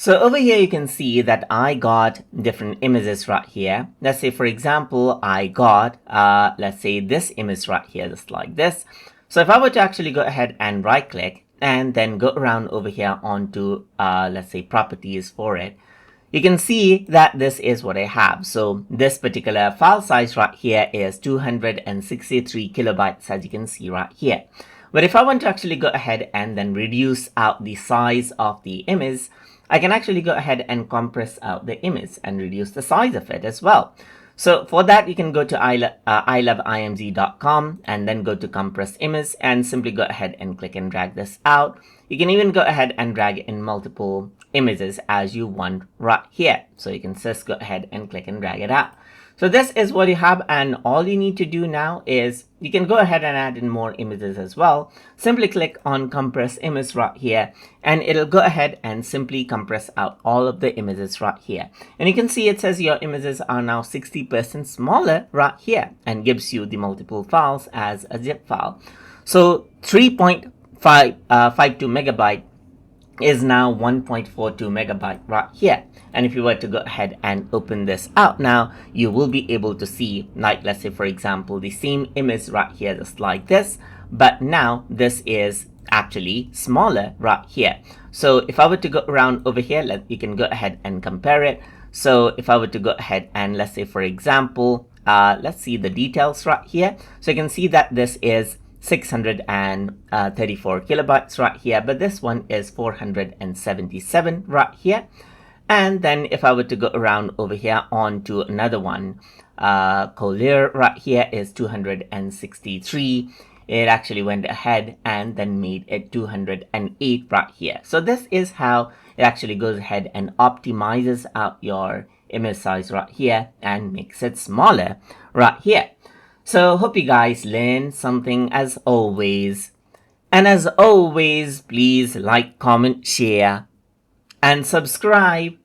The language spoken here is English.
So over here, you can see that I got different images right here. Let's say, for example, I got, let's say this image right here, just like this. So if I were to actually go ahead and right click and then go around over here onto, let's say properties for it, you can see that this is what I have. So this particular file size right here is 263 kilobytes, as you can see right here. But if I want to actually go ahead and then reduce out the size of the image, I can actually go ahead and compress out the image and reduce the size of it as well. So for that, you can go to ILoveIMG.com and then go to compress image and simply go ahead and click and drag this out. You can even go ahead and drag in multiple images as you want right here. So you can just go ahead and click and drag it out. So this is what you have, and all you need to do now is you can go ahead and add in more images as well. Simply click on compress image right here and it'll go ahead and simply compress out all of the images right here. And you can see it says your images are now 60% smaller right here and gives you the multiple files as a zip file. So 3.52 megabyte is now 1.42 megabyte right here. And if you were to go ahead and open this out now, you will be able to see, like, let's say for example, the same image right here, just like this, but now this is actually smaller right here. So if I were to go around over here, you can go ahead and compare it. So if I were to go ahead and let's say for example, let's see the details right here. So you can see that this is 634 kilobytes right here, but this one is 477 right here. And then if I were to go around over here onto another one, Collier right here is 263. It actually went ahead and then made it 208 right here. So this is how it actually goes ahead and optimizes out your image size right here and makes it smaller right here. So hope you guys learned something as always. And as always, please like, comment, share, and subscribe.